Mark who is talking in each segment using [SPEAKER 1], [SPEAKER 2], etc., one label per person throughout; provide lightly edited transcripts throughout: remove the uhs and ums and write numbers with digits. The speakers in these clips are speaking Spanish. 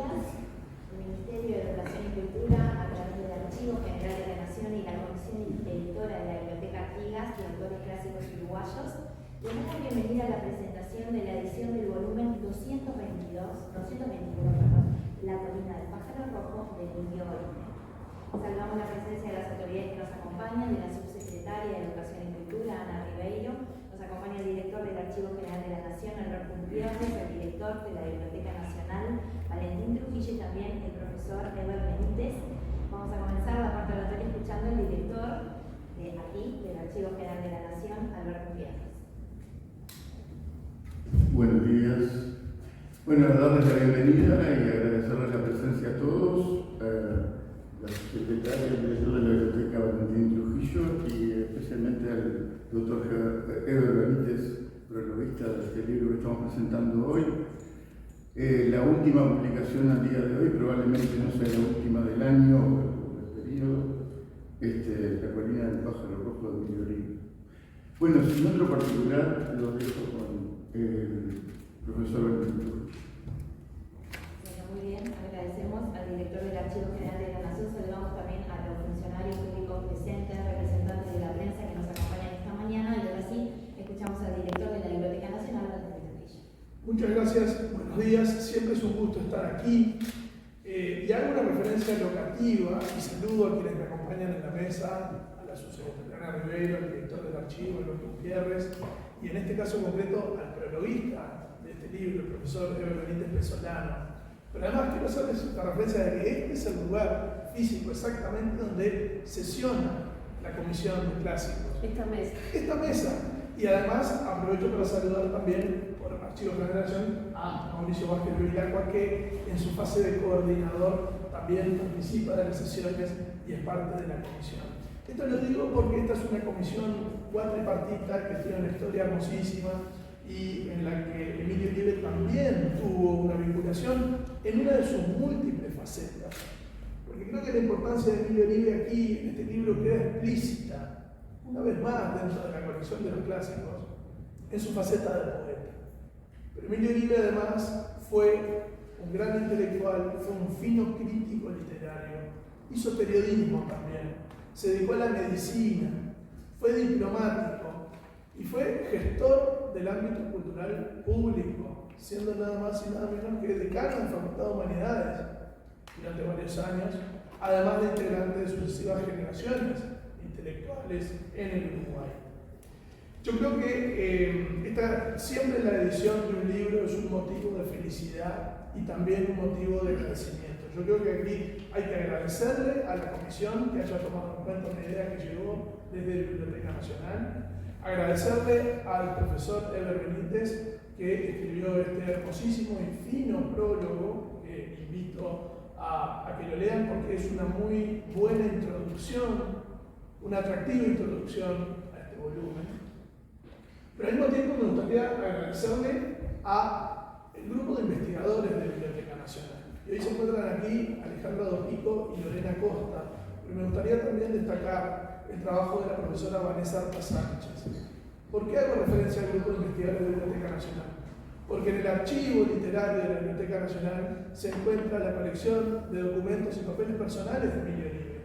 [SPEAKER 1] días. El Ministerio de Educación y Cultura, a través del Archivo General de la Nación y la Comisión Editora de la Biblioteca Artigas de Autores Clásicos Uruguayos, les da la bienvenida a la presentación de la edición del volumen 221, La colina del pájaro rojo, de Emilio Oline. Saludamos la presencia de las autoridades que nos acompañan, de la subsecretaria de Educación y Cultura, Ana Ribeiro. Nos acompaña el director del Archivo General de la Nación, Alberto Gutiérrez, el director de la Biblioteca Nacional, Valentín Trujillo, y también el profesor Eber Benítez. Vamos a comenzar la parte oratoria escuchando al director de aquí, del Archivo General de la Nación, Alberto Gutiérrez.
[SPEAKER 2] Buenos días. Bueno, darles la bienvenida y agradecerles la presencia a todos, la secretaria y el director de la Biblioteca Valentín Trujillo y especialmente al doctor Eber Benítez, prologuista de este libro que estamos presentando hoy. La última publicación al día de hoy, probablemente no sea la última del año o del periodo, La colina del pájaro rojo de Emilio Oline. Bueno, sin otro particular, lo dejo con el profesor Valentín.
[SPEAKER 1] Muy bien, agradecemos al director del Archivo General de la Nación. Saludamos también a los funcionarios públicos presentes, representantes de la prensa que nos acompañan esta mañana, y ahora sí, escuchamos al director de la Biblioteca Nacional, Valentín Trujillo.
[SPEAKER 3] Muchas gracias, buenos días, siempre es un gusto estar aquí. Y hago una referencia locativa y saludo a quienes me acompañan en la mesa, a la subsecretaria Ribeiro, al director del archivo, Alberto Gutiérrez, y en este caso concreto al prologuista de este libro, el profesor Eber Benítez Pesolano. Pero además quiero hacerles la referencia de que este es el lugar físico exactamente donde sesiona la Comisión de Clásicos. Esta mesa. Y además aprovecho para saludar también por el Archivo de la Nación a Mauricio Vázquez Bevilacqua, que en su fase de coordinador también participa de las sesiones y es parte de la comisión. Esto lo digo porque esta es una comisión cuatripartita que tiene una historia hermosísima y en la que Emilio Oline también tuvo una vinculación en una de sus múltiples facetas. Porque creo que la importancia de Emilio Oline aquí, en este libro, queda explícita, una vez más dentro de la colección de los clásicos, en su faceta de poeta. Pero Emilio Oline además fue un gran intelectual, fue un fino crítico literario, hizo periodismo también, se dedicó a la medicina, fue diplomático y fue gestor del ámbito cultural público, siendo nada más y nada menos que decano de Facultad de Humanidades durante varios años, además de integrante de sucesivas generaciones intelectuales en el Uruguay. Yo creo que siempre la edición de un libro es un motivo de felicidad y también un motivo de agradecimiento. Yo creo que aquí hay que agradecerle a la comisión que haya tomado en cuenta una idea que llegó desde la Biblioteca Nacional, agradecerle al profesor Eber Benítez que escribió este hermosísimo y fino prólogo, que invito a que lo lean porque es una muy buena introducción, una atractiva introducción a este volumen. Pero al mismo tiempo me gustaría agradecerle al grupo de investigadores de la Biblioteca Nacional. Y hoy se encuentran aquí Alejandra Dopico y Lorena Costa, pero me gustaría también destacar el trabajo de la profesora Vanessa Arta Sánchez. ¿Por qué hago referencia al grupo de investigadores de la Biblioteca Nacional? Porque en el archivo literario de la Biblioteca Nacional se encuentra la colección de documentos y papeles personales de Emilio Oline,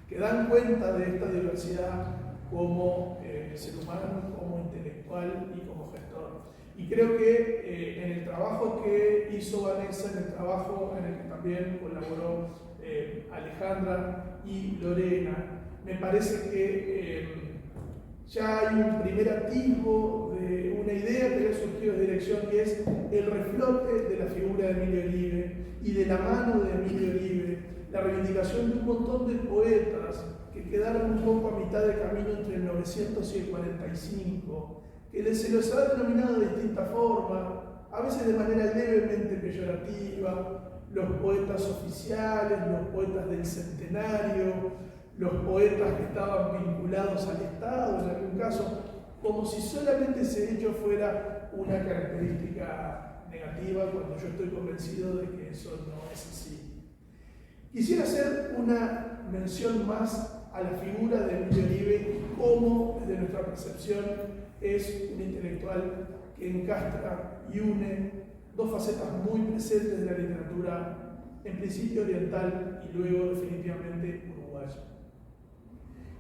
[SPEAKER 3] que dan cuenta de esta diversidad como ser humano, como intelectual y como gestor. Y creo que en el trabajo que hizo Vanessa, en el trabajo en el que también colaboró Alejandra y Lorena, me parece que ya hay un primer atisbo de una idea que había surgido de dirección, que es el reflote de la figura de Emilio Oline y de la mano de Emilio Oline, la reivindicación de un montón de poetas que quedaron un poco a mitad de camino entre el 900 y el 45, que se los ha denominado de distinta forma, a veces de manera levemente peyorativa, los poetas oficiales, los poetas del centenario, los poetas que estaban vinculados al Estado, en algún caso, como si solamente ese hecho fuera una característica negativa, cuando yo estoy convencido de que eso no es así. Quisiera hacer una mención más a la figura de Emilio Oline y cómo, desde nuestra percepción, es un intelectual que encastra y une dos facetas muy presentes de la literatura en principio oriental y luego definitivamente uruguayo.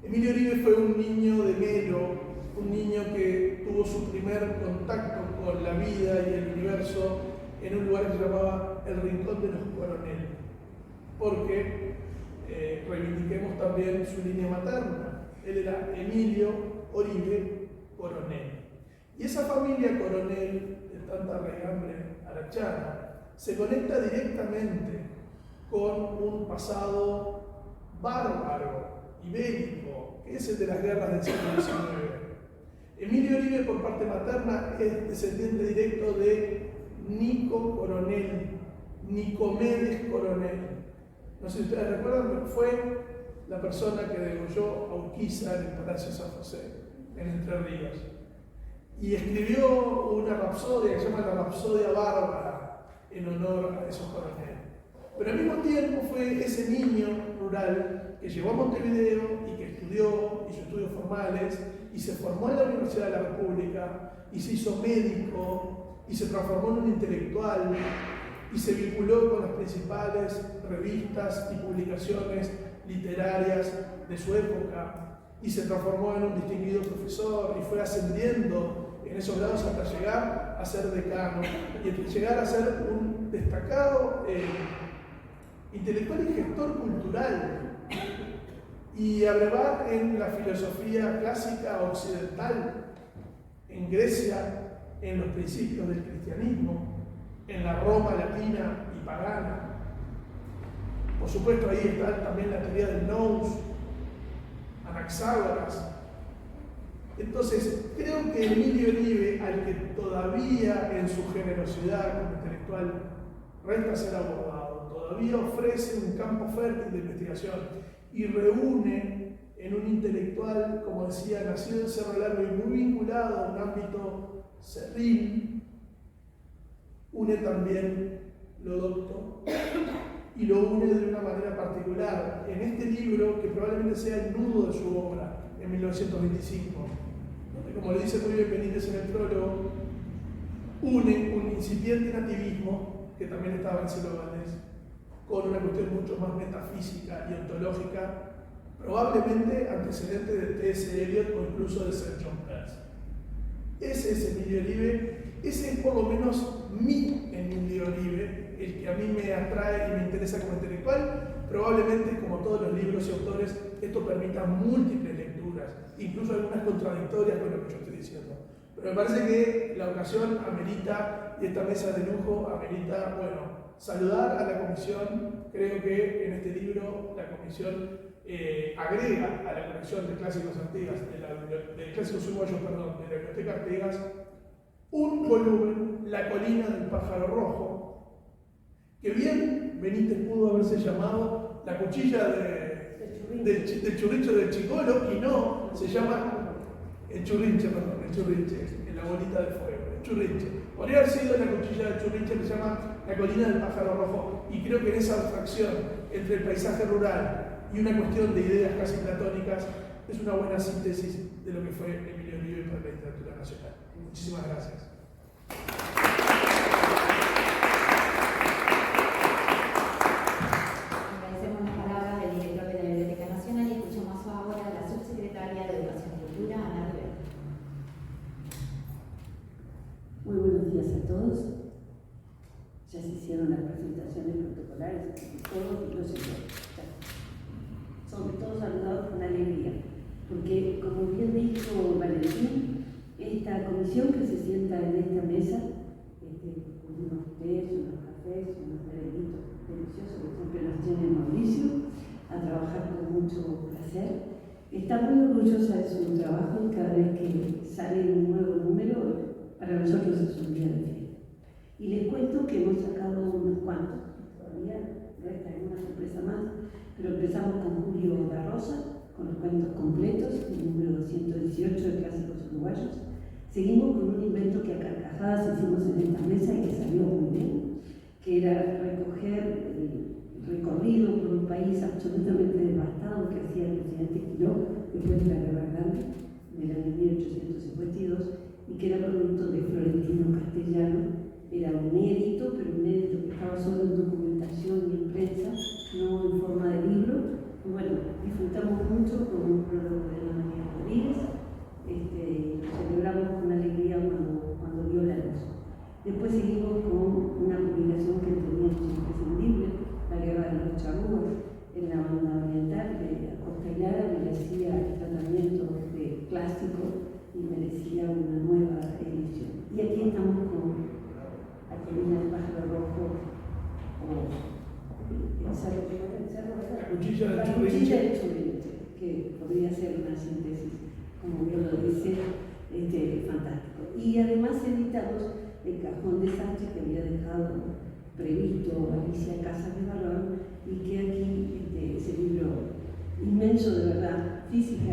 [SPEAKER 3] Emilio Oribe fue un niño de Melo, un niño que tuvo su primer contacto con la vida y el universo en un lugar que se llamaba el Rincón de los Coronel, porque reivindiquemos también su línea materna. Él era Emilio Oribe Coronel. Y esa familia Coronel, de tanta raigambre arachana, se conecta directamente con un pasado bárbaro y bélico, que es el de las guerras del siglo XIX. Emilio Oribe, por parte materna, es descendiente directo de Nico Coronel, Nicomedes Coronel. No sé si ustedes recuerdan, pero fue la persona que degolló a Urquiza en el Palacio San José, en Entre Ríos. Y escribió una rapsodia que se llama la Rapsodia Bárbara en honor a esos coroneles. Pero al mismo tiempo fue ese niño rural que llegó a Montevideo y que estudió, hizo estudios formales y se formó en la Universidad de la República y se hizo médico y se transformó en un intelectual y se vinculó con las principales revistas y publicaciones literarias de su época y se transformó en un distinguido profesor y fue ascendiendo en esos grados hasta llegar a ser decano y llegar a ser un destacado intelectual y gestor cultural y a brevar en la filosofía clásica occidental, en Grecia, en los principios del cristianismo, en la Roma latina y pagana. Por supuesto, ahí está también la teoría del nous, Anaxágoras. Entonces, creo que Emilio Oribe, al que todavía en su generosidad como intelectual resta ser abordado, todavía ofrece un campo fértil de investigación y reúne en un intelectual, como decía, nacido en Cerro Largo y muy vinculado a un ámbito cerril, une también lo docto y lo une de una manera particular en este libro que probablemente sea el nudo de su obra en 1925, donde, como le dice muy bien Benítez en el prólogo, une un incipiente nativismo que también estaba en Cielo Valdés con una cuestión mucho más metafísica y ontológica, probablemente antecedente de T.S. Eliot o incluso de Sir John Peirce. Ese es Emilio Oribe, ese es por lo menos mi Emilio Oribe, el que a mí me atrae y me interesa como intelectual. Probablemente, como todos los libros y autores, esto permita múltiples lecturas, incluso algunas contradictorias con lo que yo estoy diciendo. Pero me parece que la ocasión amerita, y esta mesa de lujo amerita, bueno, saludar a la comisión. Creo que en este libro la comisión agrega a la colección de clásicos Artigas, de clásicos uruguayos, perdón, de la Biblioteca Artigas, un volumen, La colina del pájaro rojo, que bien Benítez pudo haberse llamado La cuchilla del churrinche del chicolo, y no, se llama el churrinche, la bolita de fuego, el churrinche. Podría haber sido La cuchilla del churrinche, que se llama La colina del pájaro rojo, y creo que en esa abstracción entre el paisaje rural y una cuestión de ideas casi platónicas es una buena síntesis de lo que fue Emilio Oribe para la literatura nacional. Muchísimas gracias.
[SPEAKER 1] Agradecemos las palabras del director de la Biblioteca Nacional y escuchamos ahora a la subsecretaria de Educación y Cultura, Ana Rivera.
[SPEAKER 4] Muy buenos días a todos. Ya se hicieron las presentaciones protocolares, todos los sectores. Sobre todo saludados con alegría, porque como bien dijo Valentín, esta comisión que se sienta en esta mesa, con unos tés, unos cafés, unos merenitos deliciosos que siempre nos tiene Mauricio, a trabajar con mucho placer, está muy orgullosa de su trabajo y cada vez que sale un nuevo número, para nosotros es un día de fiesta. Y les cuento que hemos sacado unos cuantos, todavía resta alguna sorpresa más, pero empezamos con Julio La Rosa, con los cuentos completos, el número 218 de Clásicos Uruguayos. Seguimos con un invento que a carcajadas hicimos en esta mesa y que salió muy bien, que era recoger el recorrido por un país absolutamente devastado que hacía el presidente Quiró después de la Guerra Grande, del año 1852, y que era producto de Florentino Castellano. Era un édito, pero un édito que estaba solo en documentación y en Y aquí estamos con Aquelina el pájaro rojo, o el cerro, ¿verdad?
[SPEAKER 3] La cuchilla del
[SPEAKER 4] Churrinche, que podría ser una síntesis, como bien lo dice, fantástico. Y además editamos el cajón de Sánchez que había dejado previsto Alicia Casas de Valor, y que aquí ese libro inmenso de verdad, física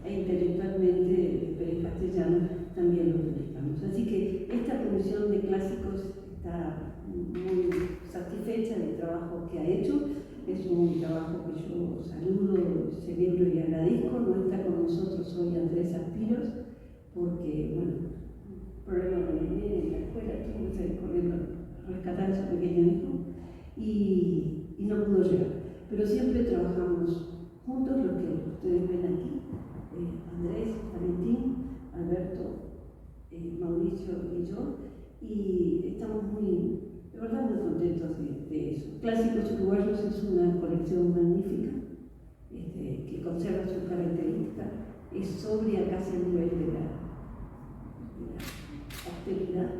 [SPEAKER 4] e intelectualmente, pero en castellano, también lo publicamos. Así que esta comisión de clásicos está muy satisfecha del trabajo que ha hecho. Es un trabajo que yo saludo, celebro y agradezco. No está con nosotros hoy Andrés Aspiros, porque, bueno, problema con el nene en la escuela, tuvo que salir corriendo a rescatar a su pequeño hijo y no pudo llegar. Pero siempre trabajamos juntos, lo que ustedes ven aquí, Andrés, Valentín, Alberto, Mauricio y yo, y estamos de verdad muy contentos de eso. Clásicos Uruguayos es una colección magnífica, que conserva sus características, es sobria casi a nivel de la austeridad,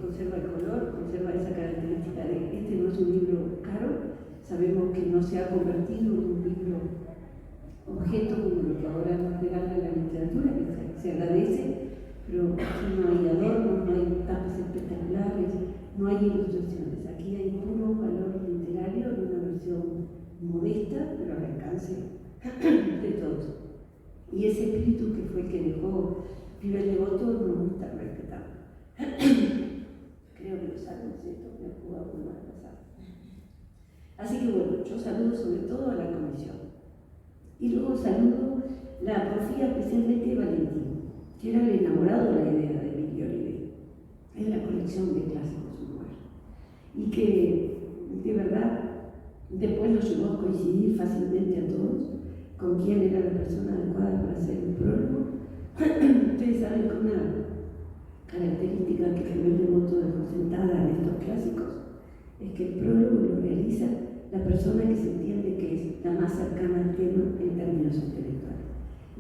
[SPEAKER 4] conserva el color, conserva esa característica de no es un libro caro. Sabemos que no se ha convertido en un libro objeto como lo que ahora nos regala la literatura, que se agradece, pero aquí no hay adornos, no hay tapas espectaculares, no hay ilustraciones. Aquí hay puro valor literario en una versión modesta, pero al alcance de todos. Y ese espíritu que fue el que dejó Pibe Devoto nos gusta respetar. Creo que lo saben, ¿cierto? Me he jugado con la pasada. Así que bueno, yo saludo sobre todo a la comisión. Y luego saludo la porfía especialmente de Valentín, que era el enamorado de la idea de Emilio Oliveira, en la colección de clásicos uruguayos. Y que, de verdad, después nos llevó a coincidir fácilmente a todos con quién era la persona adecuada para hacer el prólogo. Ustedes saben que una característica que Pibe Devoto dejó sentada en estos clásicos es que el prólogo lo realiza la persona que se entiende que es la más cercana al tema en términos intelectuales.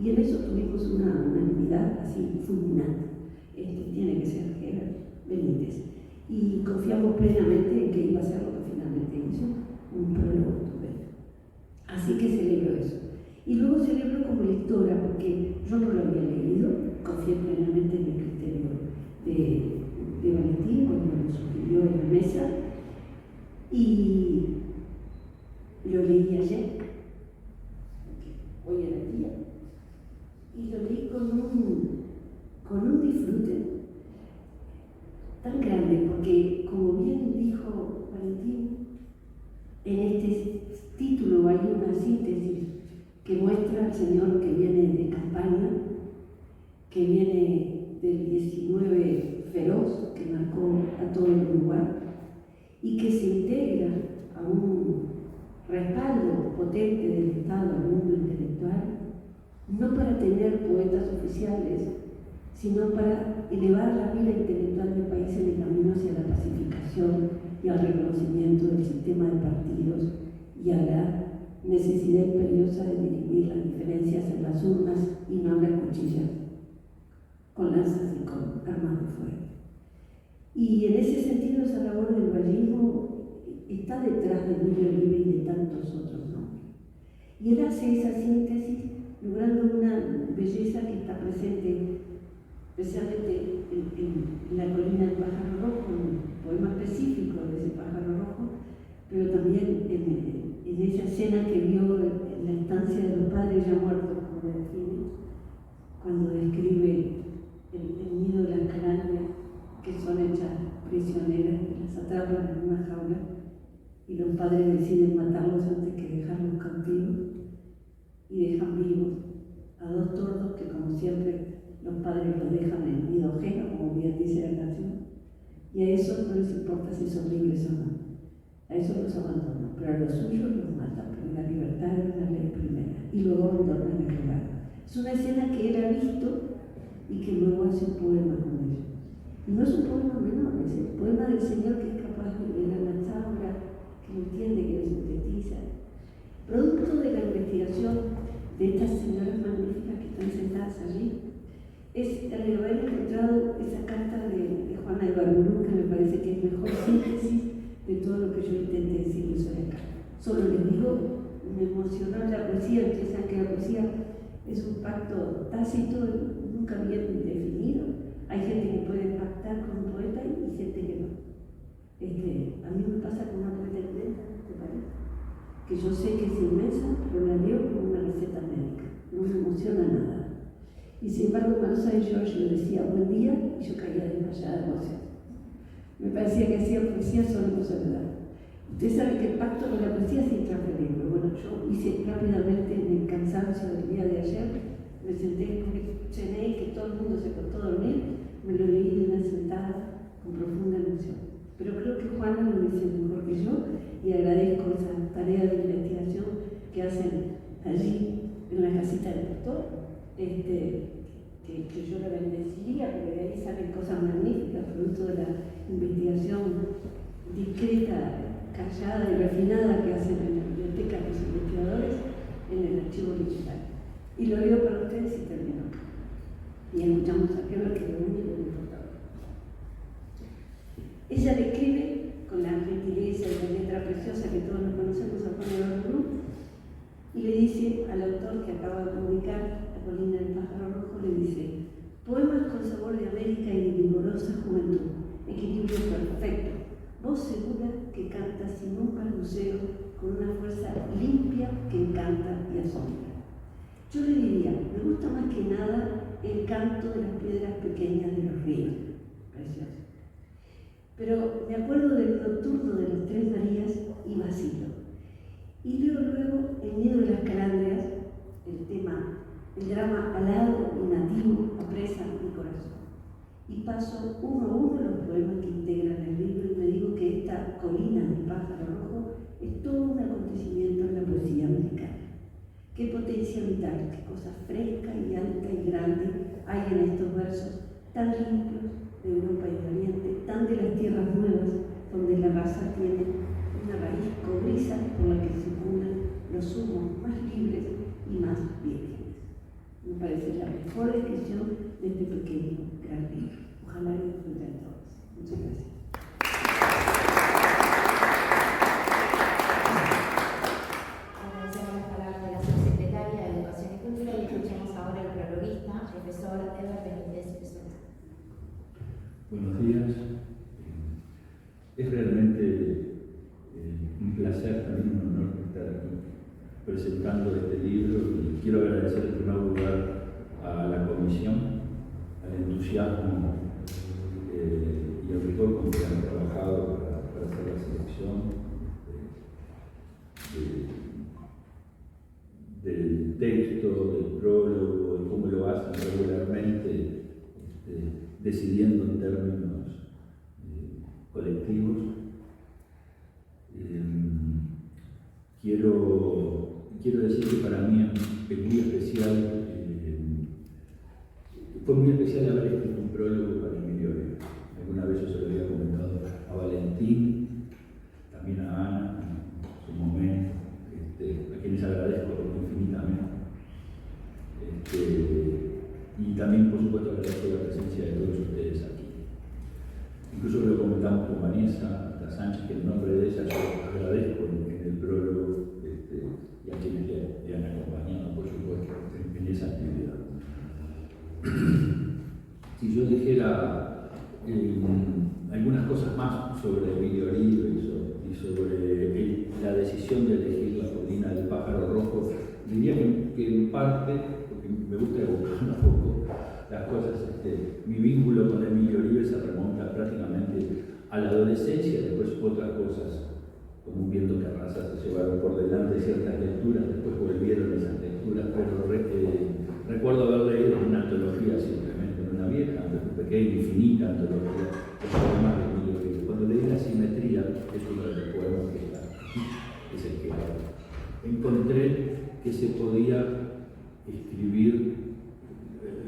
[SPEAKER 4] Y en eso tuvimos una unanimidad así fulminante. Tiene que ser Benítez. Y confiamos plenamente en que iba a ser lo que finalmente hizo, un prólogo estupendo. Así que celebro eso. Y luego celebro como lectora, porque yo no lo había leído, confié plenamente en el criterio de Valentín cuando lo sugirió en la mesa, y lo leí ayer, hoy era el día, y lo leí con un disfrute tan grande, porque como bien dijo Valentín, en este título hay una síntesis que muestra al señor que viene de campaña, que viene del 19 feroz, que marcó a todo el Uruguay, y que se integra a un respaldo potente del Estado al mundo intelectual, no para tener poetas oficiales, sino para elevar la vida intelectual del país en el camino hacia la pacificación y al reconocimiento del sistema de partidos y a la necesidad imperiosa de dirimir las diferencias en las urnas y no en las cuchillas, con lanzas y con armas de fuego. Y en ese sentido esa labor del vallismo está detrás de Emilio Oliveira y de tantos otros nombres. Y él hace esa síntesis logrando una belleza que está presente especialmente en La colina del pájaro rojo, un poema específico de ese pájaro rojo, pero también en esa escena que vio en la estancia de los padres ya muertos, como define, cuando describe el nido de las carátulas que son hechas prisioneras, que las atrapan en una jaula y los padres deciden matarlos antes que dejarlos cautivos, y dejan vivos a dos tordos que, como siempre, los padres los dejan en el nido ajeno, como bien dice la canción, y a esos no les importa si son libres o no, a esos los abandonan, pero a los suyos los matan, porque la libertad es la ley primera, y luego abandonan el lugar. Es una escena que él ha visto y que luego hace un poema con ellos. Y no es un poema menor, es el poema del Señor que es capaz de leer a la tabla, que lo entiende, que lo sintetiza. Producto de la investigación de estas señoras magníficas que están sentadas allí, es el haber encontrado esa carta de Juana Ibarburu, que me parece que es mejor síntesis de todo lo que yo intenté decirles hoy acá. Solo les digo, me emocionó la poesía. Ustedes saben que la poesía es un pacto tácito, nunca bien definido. Hay gente que puede pactar con un poeta y gente que no. A mí me pasa con una poeta inglesa, ¿te parece? Que yo sé que es inmensa, pero la leo como una receta médica, no me emociona nada. Y sin embargo, cuando Saint George le decía buen día, y yo caía desmayada de emoción. Me parecía que hacía poesía solo por soledad. Ustedes saben que el pacto con la poesía es intransferible. Bueno, yo hice rápidamente en el cansancio del día de ayer, me senté con cené, que todo el mundo se costó dormir, me lo leí de una sentada con profunda emoción. Pero creo que Juana lo dice mejor que yo y agradezco esa tarea de investigación que hacen allí en la casita del doctor, que yo la bendeciría, porque de ahí salen cosas magníficas, producto de la investigación discreta, callada y refinada que hacen en la biblioteca los investigadores en el archivo digital. Y lo digo para ustedes y termino acá. Y escuchamos a Keller, que es lo único que importaba. Ella describe con la gentileza y la letra preciosa que todos nos conocemos a Juana Ibarburu, y le dice al autor que acaba de publicar La colina del pájaro rojo, le dice: poemas con sabor de América y de vigorosa juventud, equilibrio perfecto, voz segura que canta sin un balbuceo, con una fuerza limpia que encanta y asombra. Yo le diría, me gusta más que nada el canto de las piedras pequeñas de los ríos. Precioso. Pero me acuerdo del nocturno de las Tres Marías y vacilo. Y leo luego El miedo de las calandrias, el drama alado y nativo apresa mi corazón. Y paso uno a uno los poemas que integran el libro y me digo que esta colina del pájaro rojo es todo un acontecimiento en la poesía americana. Qué potencia vital, qué cosa fresca y alta y grande hay en estos versos tan limpios de Europa y de Oriente, tan de las tierras nuevas, donde la raza tiene una raíz cobriza por la que circulan los humos más libres y más vírgenes. Me parece la mejor descripción de este pequeño gran libro. Ojalá lo disfruten todos. Muchas gracias.
[SPEAKER 1] Agradecemos las palabras de la subsecretaria de Educación y Cultura y escuchamos ahora al prologuista, profesor Eber Benítez Pessoa.
[SPEAKER 5] Buenos días. Es realmente un placer, también un honor estar aquí presentando este libro, y quiero agradecer en primer lugar a la comisión, al entusiasmo y al rigor con que han trabajado para hacer la selección del texto, del prólogo, de cómo lo hacen regularmente, decidiendo en términos colectivos. Quiero decir que para mí es muy especial, fue muy especial haber escrito un prólogo para Emilio Oreo. Alguna vez yo se lo había comentado a Valentín, también a Ana en su momento, a quienes agradezco infinitamente. Y también, por supuesto, agradezco la presencia de todos ustedes aquí. Incluso lo comentamos con Vanessa Sánchez, que en nombre de ella yo agradezco en el prólogo y a quienes le han acompañado, por supuesto, en esa actividad. Si yo dijera algunas cosas más sobre Emilio Oreo y sobre la decisión de elegir La colina del pájaro rojo, diría que en parte, porque me gusta evocar un poco las cosas, mi vínculo con Emilio Oreo se remonta prácticamente a la adolescencia, después otras cosas, como un viento que arrasa, se llevaron por delante ciertas lecturas, después volvieron esas lecturas, pero recuerdo haber leído una antología simplemente, una vieja, pequeña, infinita antología de poemas de Emilio Oreo. Cuando leí La simetría, es uno de los poemas que está aquí, es el que encontré que se podía escribir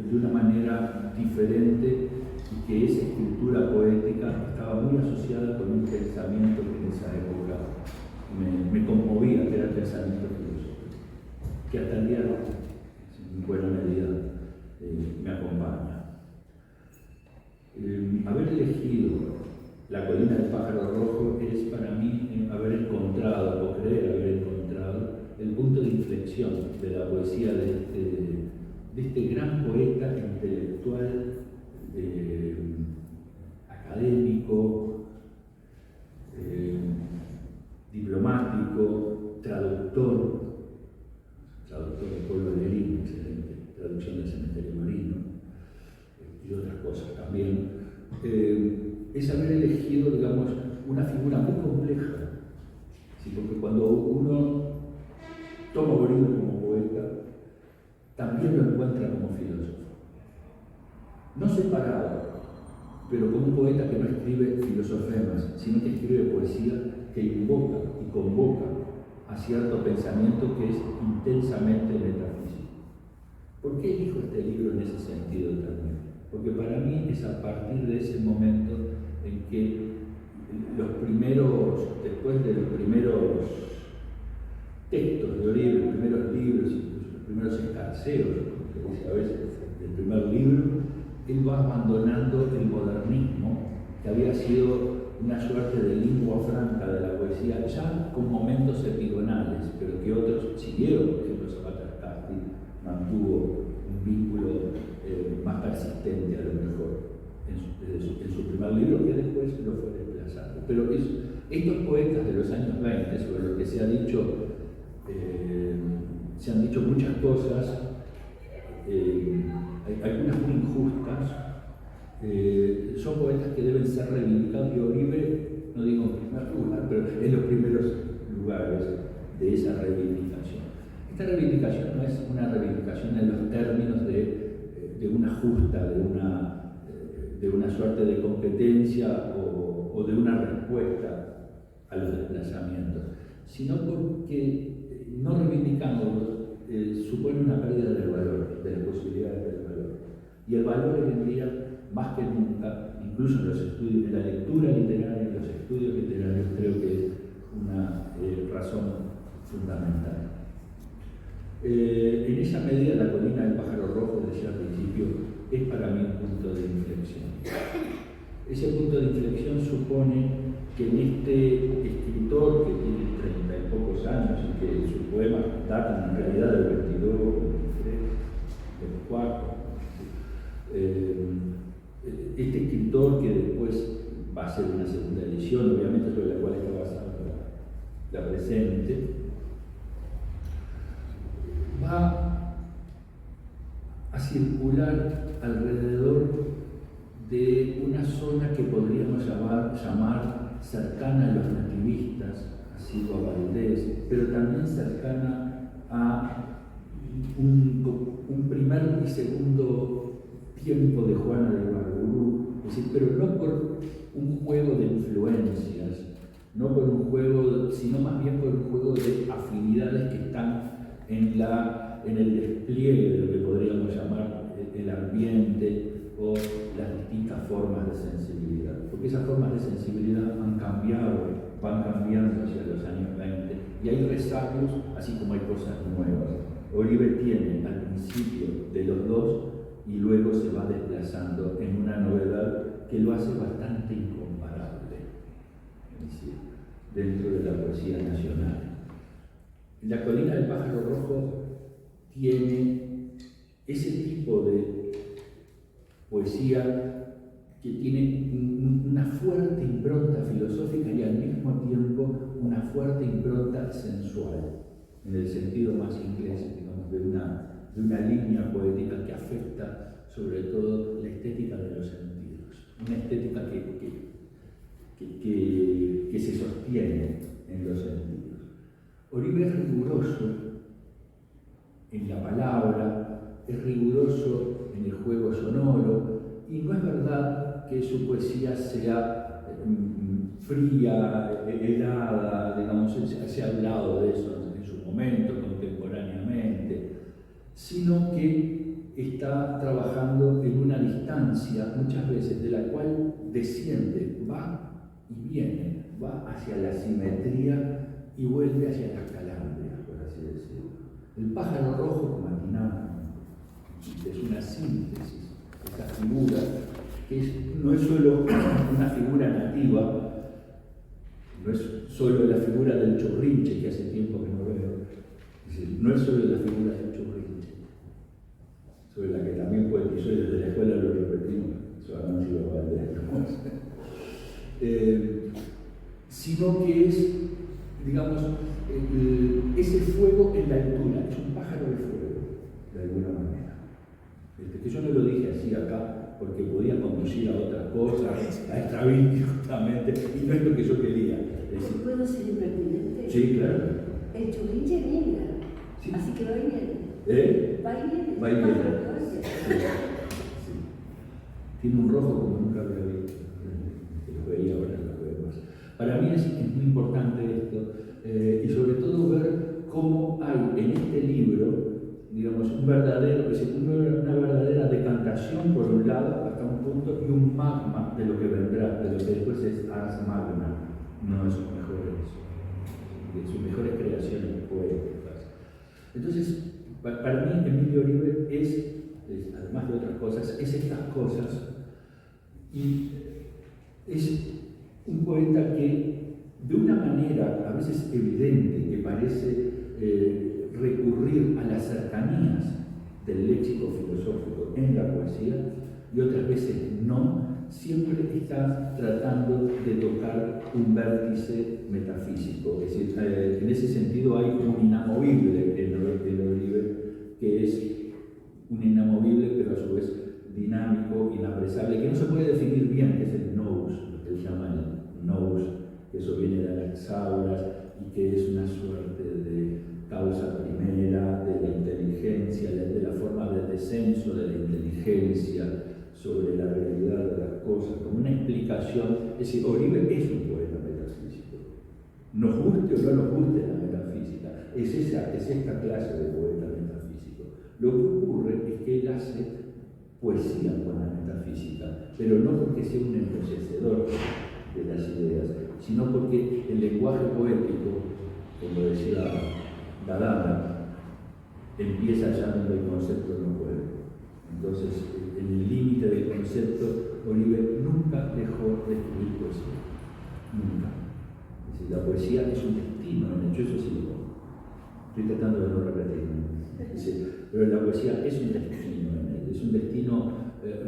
[SPEAKER 5] de una manera diferente y que esa escritura poética estaba muy asociada con un pensamiento que en esa época me conmovía, que era el pensamiento filosófico, que hasta el día de hoy, en buena medida, me acompaña. Haber elegido La colina del pájaro rojo es para mí haber encontrado, o creer haber encontrado, el punto de inflexión de la poesía de este gran poeta intelectual, académico, diplomático, traductor de Pueblo de Lerín, excelente traducción del Cementerio Marino, y otras cosas también. Es haber elegido, digamos, una figura muy compleja, ¿sí? Porque cuando uno toma a Oribe como poeta, también lo encuentra como filósofo. No separado, pero como un poeta que no escribe filosofemas, sino que escribe poesía que invoca y convoca a cierto pensamiento que es intensamente metafísico. ¿Por qué elijo este libro en ese sentido también? Porque para mí es a partir de ese momento en que después de los primeros textos de Oribe, los primeros libros, incluso los primeros escarceos, como se dice a veces, del primer libro, él va abandonando el modernismo, que había sido una suerte de lingua franca de la poesía, ya con momentos epigonales, pero que otros siguieron. Por ejemplo, Zapata Casti mantuvo un vínculo más persistente, a lo mejor, en su primer libro, que después lo fue desplazando. Pero estos poetas de los años 20, sobre los que se han dicho muchas cosas, algunas muy injustas, son poetas que deben ser reivindicados, y Oribe, no digo en primer lugar, pero en los primeros lugares de esa reivindicación. Esta reivindicación no es una reivindicación en los términos de una justa, de una suerte de competencia o de una respuesta a los desplazamientos, sino porque no reivindicándolos supone una pérdida del valor, de las posibilidades del valor. Y el valor hoy en día, más que nunca, incluso en los estudios, en la lectura literaria, en los estudios literarios, creo que es una razón fundamental. En esa medida, La colina del pájaro rojo, decía al principio, es para mí un punto de inflexión. Ese punto de inflexión supone que en este escritor que tiene 30 y pocos años y que sus poemas datan en realidad del 22, 23, 24, este escritor que después va a ser una segunda edición, obviamente sobre la cual está basada la presente, va a circular alrededor de una zona que podríamos llamar cercana a los nativistas, así a Valdés, pero también cercana a un primer y segundo tiempo de Juana de Ibarburu, es decir, pero no por un juego de influencias, no por un juego, sino más bien por un juego de afinidades que están en el despliegue de lo que podríamos llamar el ambiente o las distintas formas de sensibilidad. Porque esas formas de sensibilidad han cambiado, van cambiando hacia los años 20, y hay rezagos, así como hay cosas nuevas. Oribe tiene al principio de los dos y luego se va desplazando en una novedad que lo hace bastante incomparable, es decir, dentro de la poesía nacional. La colina del pájaro rojo tiene ese tipo de poesía que tiene una fuerte impronta filosófica y al mismo tiempo una fuerte impronta sensual, en el sentido más inglés, digamos, de una línea poética que afecta sobre todo la estética de los sentidos, una estética que se sostiene en los sentidos. Oribe es riguroso en la palabra, es riguroso en el juego sonoro, y no es verdad que su poesía sea fría, helada, digamos, se ha hablado de eso en su momento, contemporáneamente, sino que está trabajando en una distancia, muchas veces, de la cual desciende, va y viene, va hacia la simetría y vuelve hacia las calandrias, por así decirlo. El pájaro rojo matinal es una síntesis, esa figura no es solo una figura nativa, no es solo la figura del chorrinche, que hace tiempo que no veo, es decir, no es solo la figura del chorrinche, sobre la que también poetizó y desde la escuela lo repetimos, Amancio Valdés, sino que es, digamos, ese fuego en la altura, es un pájaro de fuego, de alguna manera. Que yo no lo dije así acá, porque podía conducir a otra cosa, a Stravinsky justamente, y no es lo que yo quería.
[SPEAKER 4] ¿Puedo ser impertinente?
[SPEAKER 5] Sí, claro.
[SPEAKER 4] El churrinche niega,
[SPEAKER 5] Sí.
[SPEAKER 4] así que va y viene. Va y viene.
[SPEAKER 5] Va y viene.
[SPEAKER 4] Sí.
[SPEAKER 5] Sí. Tiene un rojo como nunca había visto, que lo veía ahora en las webs. Para mí es muy importante esto, y sobre todo ver cómo hay en este libro, digamos, una verdadera decantación por un lado hasta un punto y un magma de lo que vendrá, de lo que después es Ars Magna, uno de sus mejores creaciones poéticas. Entonces, para mí Emilio Oribe es, además de otras cosas, es estas cosas, y es un poeta que de una manera a veces evidente, que parece recurrir a las cercanías del léxico filosófico en la poesía, y otras veces no, siempre está tratando de tocar un vértice metafísico. Es decir, en ese sentido hay un inamovible en Oribe, que es un inamovible, pero a su vez dinámico, inapresable, que no se puede definir bien, que es el nous, lo que él llama el nous, que eso viene de Anaxágoras y que es una suerte de causa primera de la inteligencia, de la forma de descenso de la inteligencia sobre la realidad de las cosas, como una explicación. Es decir, Oribe es un poeta metafísico. Nos guste o no nos guste la metafísica, es esta clase de poeta metafísico. Lo que ocurre es que él hace poesía con la metafísica, pero no porque sea un enriquecedor de las ideas, sino porque el lenguaje poético, como decía Dadama, empieza ya donde el concepto no puede. Entonces, en el límite del concepto, Oribe nunca dejó de escribir poesía. Nunca. Es decir, la poesía es un destino, en hecho, eso sí lo estoy tratando de no repetirme. Pero la poesía es un destino en él, es un destino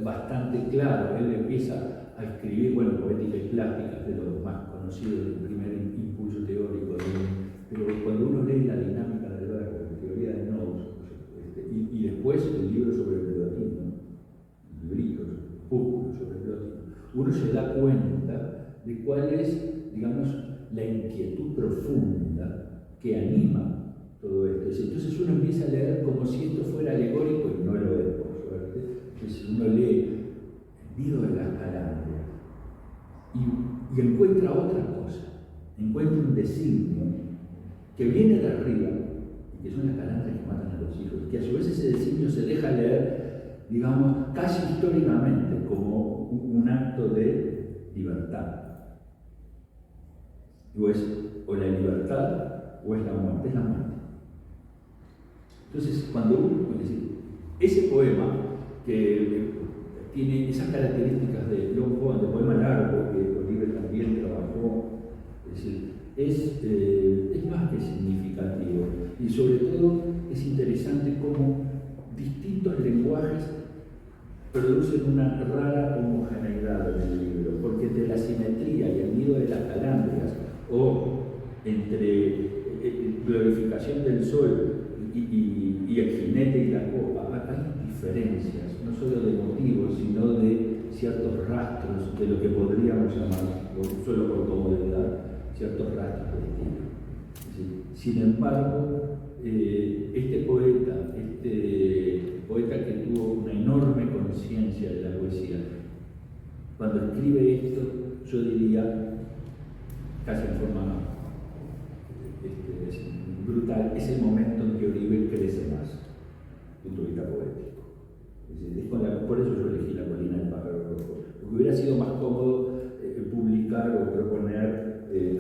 [SPEAKER 5] bastante claro. Él empieza a escribir, bueno, Poética y Plástica, de los más conocidos, del primer impulso teórico de él. Pero cuando uno lee la dinámica del verbo, la teoría de Nous, y después el libro sobre el plotino, libritos, opúsculos sobre el plotino, uno se da cuenta de cuál es, digamos, la inquietud profunda que anima todo esto. Entonces uno empieza a leer como si esto fuera alegórico, y no lo es, por suerte. Entonces uno lee El nido de las calandrias y encuentra otra cosa, encuentra un designio que viene de arriba, y que son las calandrias que matan a los hijos, y que a su vez ese designio se deja leer, digamos, casi históricamente, como un acto de libertad. O la libertad o es la muerte, es la muerte. Entonces, cuando uno, es decir, ese poema que tiene esas características de Long Poem, de poema largo, que Oribe también trabajó, es decir, es más que significativo, y sobre todo es interesante cómo distintos lenguajes producen una rara homogeneidad en el libro, porque entre la simetría y el nido de las calandrias, o entre glorificación del sol y el jinete y la copa, hay diferencias, no solo de motivos, sino de ciertos rastros de lo que podríamos llamar, solo por comodidad, ciertos rastros de estilo. Sin embargo, este poeta que tuvo una enorme conciencia de la poesía, cuando escribe esto, yo diría, casi en forma brutal, es el momento en que Oribe crece más, desde el punto de vista poético. Es decir, por eso yo elegí La colina del pájaro rojo, porque hubiera sido más cómodo publicar o proponer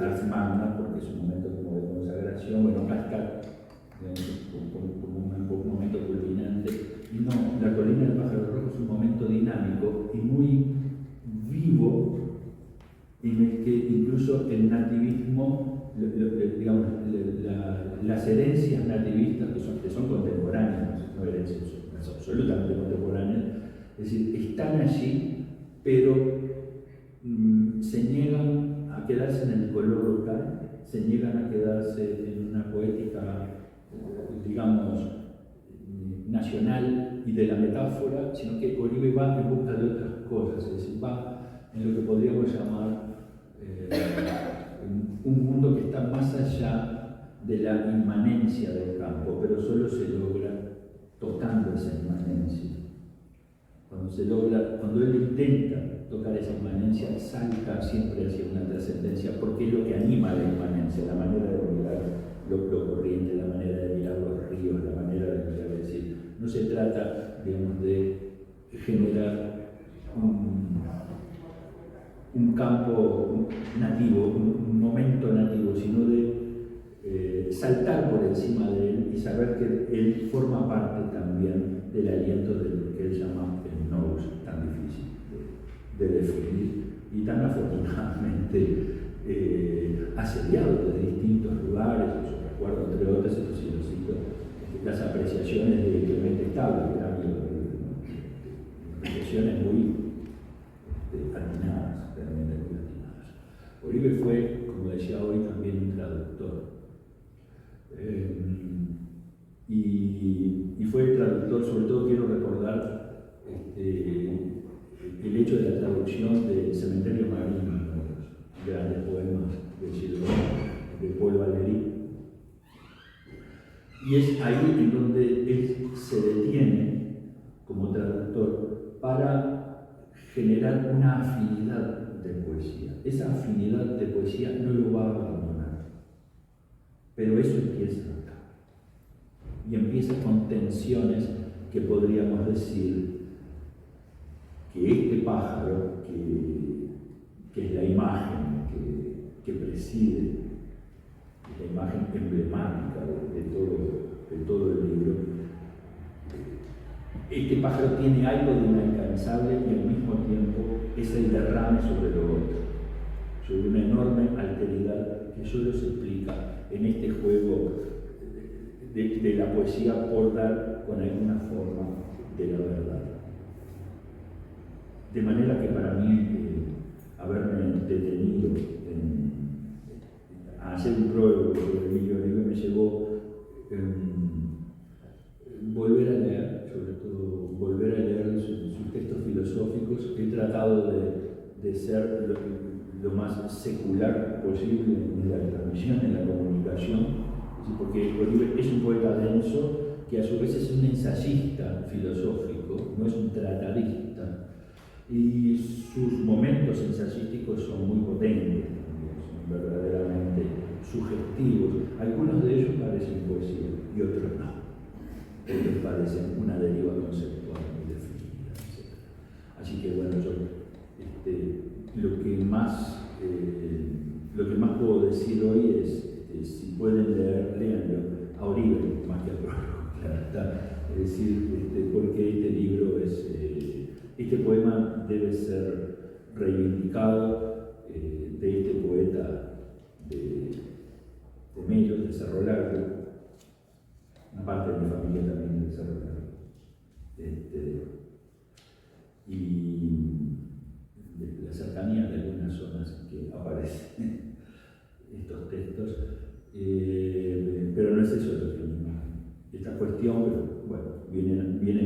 [SPEAKER 5] Ars Magna, porque es un momento como de consagración, bueno, acá como un momento culminante. Y no, La colina del pájaro rojo es un momento dinámico y muy incluso el nativismo, digamos, las herencias nativistas que son contemporáneas, no herencias, son absolutamente contemporáneas, es decir, están allí, pero se niegan a quedarse en el color local, se niegan a quedarse en una poética, digamos, nacional y de la metáfora, sino que Oribe va en busca de otras cosas, es decir, va en lo que podríamos llamar un mundo que está más allá de la inmanencia del campo, pero solo se logra tocando esa inmanencia. Cuando él intenta tocar esa inmanencia, salta siempre hacia una trascendencia, porque es lo que anima la inmanencia, la manera de mirar lo corriente, la manera de mirar los ríos, la manera de mirar, es decir, no se trata, digamos, de generar un campo nativo, un momento nativo, sino de saltar por encima de él y saber que él forma parte también del aliento de lo que él llama el nous, tan difícil de definir y tan afortunadamente asediado desde distintos lugares. Yo recuerdo, entre otras, esto sí lo cito, las apreciaciones de Clemente Estable, que eran apreciaciones muy atinadas, realmente muy atinadas. Oribe fue, como decía hoy, también un traductor. Y fue traductor, sobre todo quiero recordar el hecho de la traducción del Cementerio Marino, los grandes poemas de Paul Valéry. Y es ahí en donde él se detiene como traductor para generar una afinidad de poesía. Esa afinidad de poesía no lo va a abandonar, pero eso empieza acá. Y empieza con tensiones que podríamos decir que este pájaro, que es la imagen que preside, la imagen emblemática de todo el libro, este pájaro tiene algo de inalcanzable y al mismo tiempo es el derrame sobre lo otro, sobre una enorme alteridad que solo se explica en este juego de la poesía por dar con alguna forma de la verdad. De manera que para mí haberme detenido a hacer un prólogo sobre Emilio Oribe me llevó volver a leer, sobre todo volver a leer sus textos filosóficos. He tratado de ser lo más secular posible en la transmisión, en la comunicación, porque Oribe es un poeta denso que a su vez es un ensayista filosófico, no es un tratadista, y sus momentos ensayísticos son muy potentes, son verdaderamente sugestivos. Algunos de ellos parecen poesía y otros no. Otros parecen una deriva conceptual muy definida, etc. Así que bueno, yo lo que más puedo decir hoy es si pueden leer, léanlo a Oribe más que a prólogo, claro está. Es decir, porque este libro este poema debe ser reivindicado de este poeta de Mello, de Cerro Largo. Una parte de mi familia también de Cerro Largo. Y de la cercanía de algunas zonas que aparecen estos textos. Pero no es eso lo que esta cuestión, pero bueno, viene